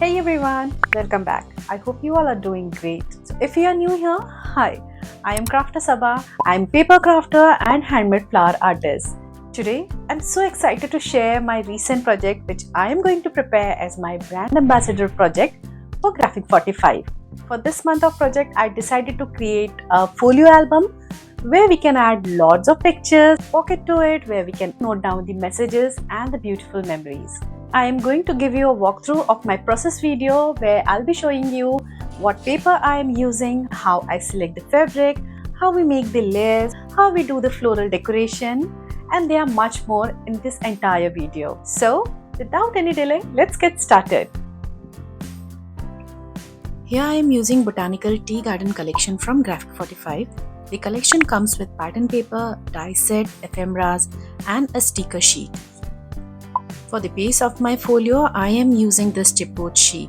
Hey everyone, welcome back. I hope you all are doing great. So if you are new here, hi, I am Crafter Sabaa. I am paper crafter and handmade flower artist. Today, I'm so excited to share my recent project which I am going to prepare as my brand ambassador project for Graphic 45. For this month of project, I decided to create a folio album where we can add lots of pictures, pocket to it where we can note down the messages and the beautiful memories. I am going to give you a walkthrough of my process video where I'll be showing you what paper I am using, how I select the fabric, how we make the layers, how we do the floral decoration, and there are much more in this entire video. So without any delay, let's get started. Here I am using Botanical Tea Garden collection from Graphic 45. The collection comes with pattern paper, die set, ephemeras and a sticker sheet. For the base of my folio, I am using this chipboard sheet.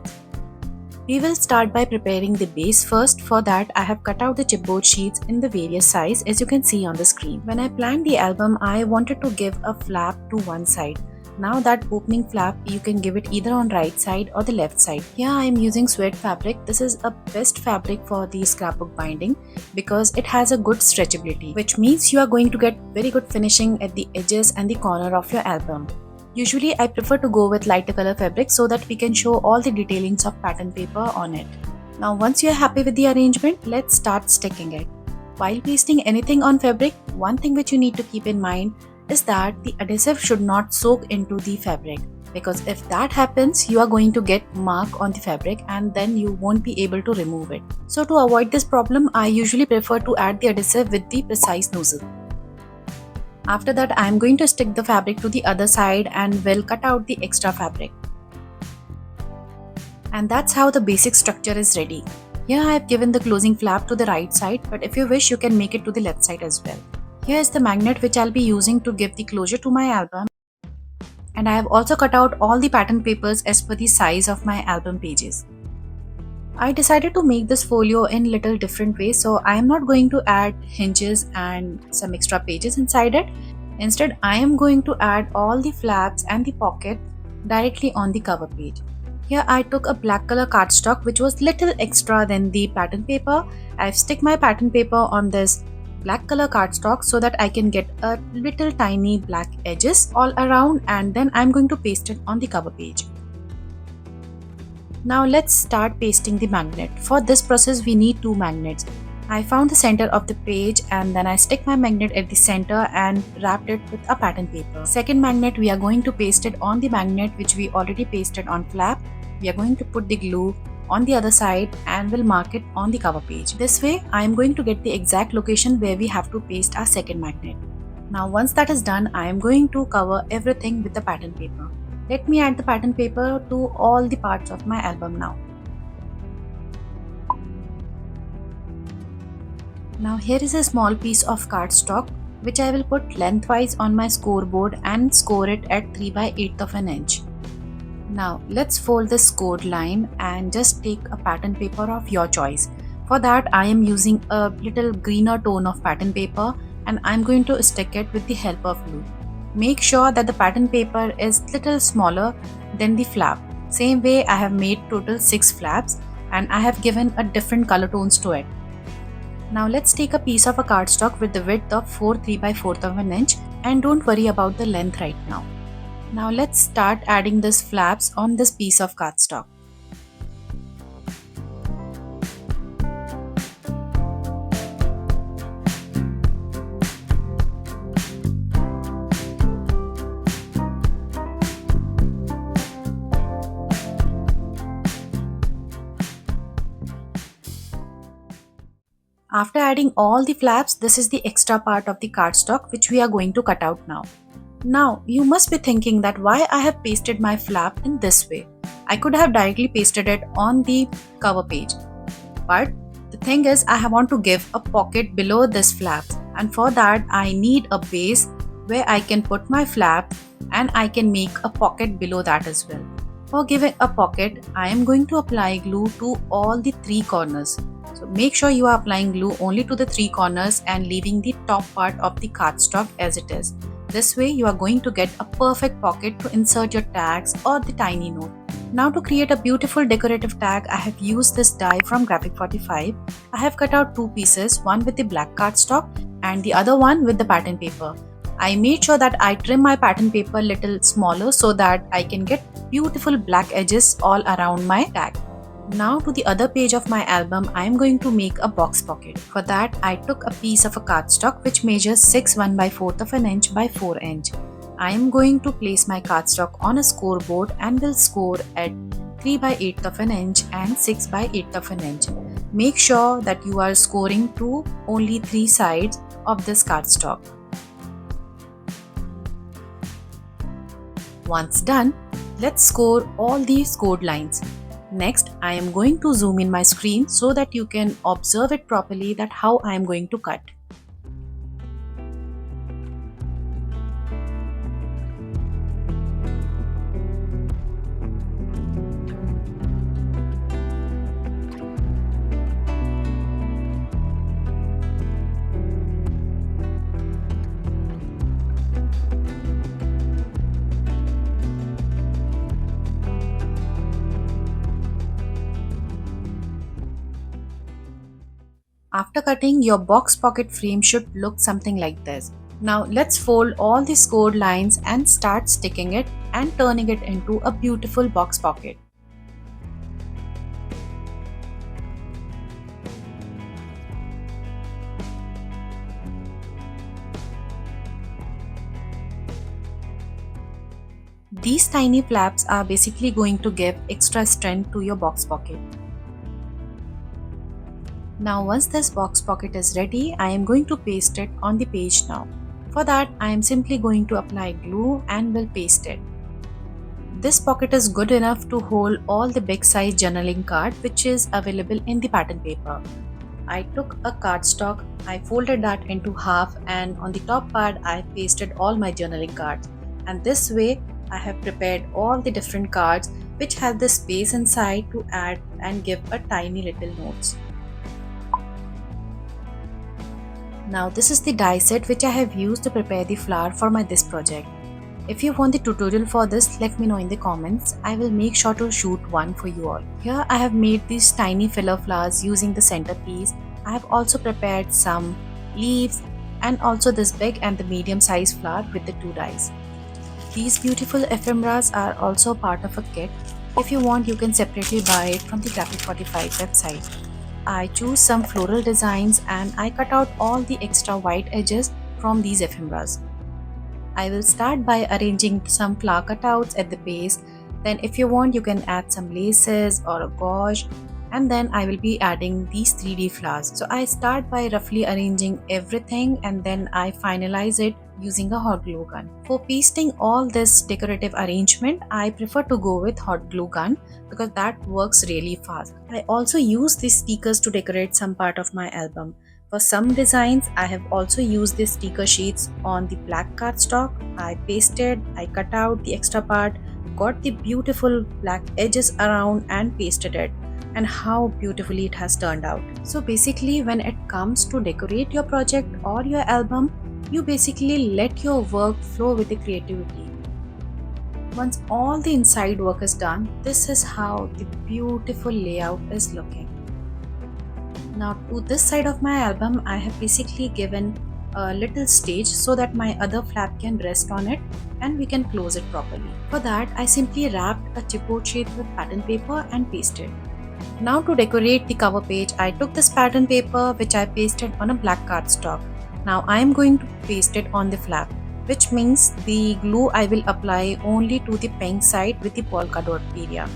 We will start by preparing the base first. For that, I have cut out the chipboard sheets in the various size as you can see on the screen. When I planned the album, I wanted to give a flap to one side. Now that opening flap, you can give it either on right side or the left side. Here I am using suede fabric. This is a best fabric for the scrapbook binding because it has a good stretchability, which means you are going to get very good finishing at the edges and the corner of your album. Usually I prefer to go with lighter color fabric so that we can show all the detailings of pattern paper on it. Now once you are happy with the arrangement, let's start sticking it. While pasting anything on fabric, one thing which you need to keep in mind is that the adhesive should not soak into the fabric, because if that happens, you are going to get mark on the fabric and then you won't be able to remove it. So to avoid this problem, I usually prefer to add the adhesive with the precise nozzle. After that, I am going to stick the fabric to the other side and will cut out the extra fabric. And that's how the basic structure is ready. Here I have given the closing flap to the right side, but if you wish, you can make it to the left side as well. Here is the magnet which I'll be using to give the closure to my album. And I have also cut out all the pattern papers as per the size of my album pages. I decided to make this folio in little different ways, so I am not going to add hinges and some extra pages inside it. Instead, I am going to add all the flaps and the pocket directly on the cover page. Here I took a black color cardstock which was little extra than the pattern paper. I've stick my pattern paper on this black color cardstock so that I can get a little tiny black edges all around, and then I'm going to paste it on the cover page. Now let's start pasting the magnet. For this process we need two magnets. I found the center of the page and then I stick my magnet at the center and wrapped it with a pattern paper. Second magnet, we are going to paste it on the magnet which we already pasted on flap. We are going to put the glue on the other side and will mark it on the cover page. This way I am going to get the exact location where we have to paste our second magnet. Now once that is done, I am going to cover everything with the pattern paper. Let me add the pattern paper to all the parts of my album now. Now here is a small piece of cardstock which I will put lengthwise on my scoreboard and score it at 3/8 of an inch. Now let's fold the scored line and just take a pattern paper of your choice. For that I am using a little greener tone of pattern paper and I am going to stick it with the help of glue. Make sure that the pattern paper is little smaller than the flap. Same way I have made total 6 flaps and I have given a different color tones to it. Now let's take a piece of a cardstock with the width of 4 3/4 of an inch and don't worry about the length right now. Now let's start adding these flaps on this piece of cardstock. After adding all the flaps, this is the extra part of the cardstock which we are going to cut out now. Now, you must be thinking that why I have pasted my flap in this way. I could have directly pasted it on the cover page. But the thing is, I want to give a pocket below this flap, and for that I need a base where I can put my flap and I can make a pocket below that as well. For giving a pocket, I am going to apply glue to all the 3 corners. So make sure you are applying glue only to the 3 corners and leaving the top part of the cardstock as it is. This way you are going to get a perfect pocket to insert your tags or the tiny note. Now to create a beautiful decorative tag, I have used this die from Graphic 45. I have cut out two pieces, one with the black cardstock and the other one with the pattern paper. I made sure that I trim my pattern paper a little smaller so that I can get beautiful black edges all around my tag. Now to the other page of my album, I am going to make a box pocket. For that, I took a piece of a cardstock which measures 6 1/4 of an inch by 4 inch. I am going to place my cardstock on a scoreboard and will score at 3 8 of an inch and 6 8 of an inch. Make sure that you are scoring to only 3 sides of this cardstock. Once done, let's score all the scored lines. Next, I am going to zoom in my screen so that you can observe it properly that how I am going to cut. After cutting, your box pocket frame should look something like this. Now let's fold all the scored lines and start sticking it and turning it into a beautiful box pocket. These tiny flaps are basically going to give extra strength to your box pocket. Now once this box pocket is ready, I am going to paste it on the page now. For that, I am simply going to apply glue and will paste it. This pocket is good enough to hold all the big size journaling card which is available in the pattern paper. I took a cardstock, I folded that into half and on the top part I pasted all my journaling cards. And this way I have prepared all the different cards which have the space inside to add and give a tiny little notes. Now this is the die set which I have used to prepare the flower for this project. If you want the tutorial for this, let me know in the comments. I will make sure to shoot one for you all. Here I have made these tiny filler flowers using the centerpiece. I have also prepared some leaves and also this big and the medium size flower with the two dies. These beautiful ephemeras are also part of a kit. If you want, you can separately buy it from the Graphic 45 website. I choose some floral designs and I cut out all the extra white edges from these ephemeras. I will start by arranging some flower cutouts at the base. Then if you want, you can add some laces or a gauze, and then I will be adding these 3D flowers. So I start by roughly arranging everything and then I finalize it using a hot glue gun. For pasting all this decorative arrangement, I prefer to go with hot glue gun because that works really fast. I also use these stickers to decorate some part of my album. For some designs, I have also used these sticker sheets on the black cardstock. I pasted, I cut out the extra part, got the beautiful black edges around and pasted it. And how beautifully it has turned out. So basically, when it comes to decorate your project or your album, you basically let your work flow with the creativity. Once all the inside work is done, this is how the beautiful layout is looking. Now to this side of my album, I have basically given a little stage so that my other flap can rest on it and we can close it properly. For that, I simply wrapped a chipboard sheet with pattern paper and pasted. Now to decorate the cover page, I took this pattern paper which I pasted on a black cardstock. Now I am going to paste it on the flap, which means the glue I will apply only to the pink side with the polka dot area.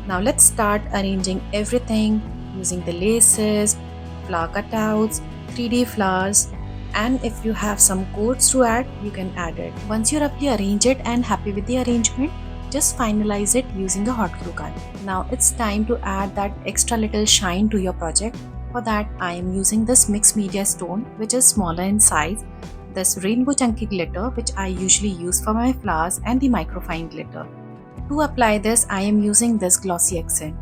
Now let's start arranging everything using the laces, flower cutouts, 3D flowers, and if you have some quotes to add, you can add it. Once you roughly arrange it and happy with the arrangement, just finalize it using a hot glue gun. Now it's time to add that extra little shine to your project. For that, I am using this mixed media stone which is smaller in size, this rainbow chunky glitter which I usually use for my flowers, and the microfine glitter. To apply this, I am using this glossy accent.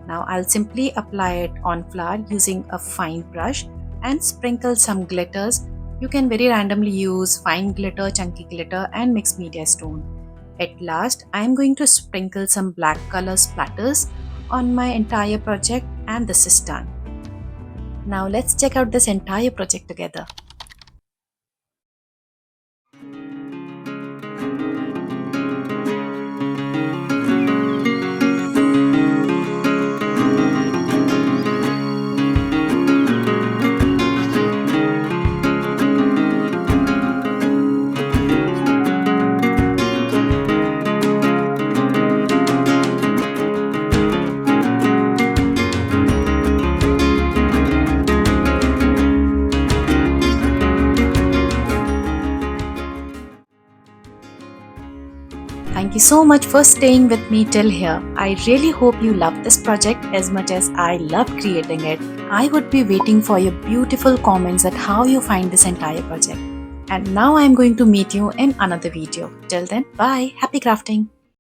Now I'll simply apply it on flower using a fine brush and sprinkle some glitters You can very randomly use fine glitter, chunky glitter and mixed media stone. At last, I am going to sprinkle some black color splatters on my entire project and this is done. Now let's check out this entire project together. Thank you so much for staying with me till here. I really hope you love this project as much as I love creating it. I would be waiting for your beautiful comments at how you find this entire project. And now I am going to meet you in another video. Till then, bye. Happy crafting.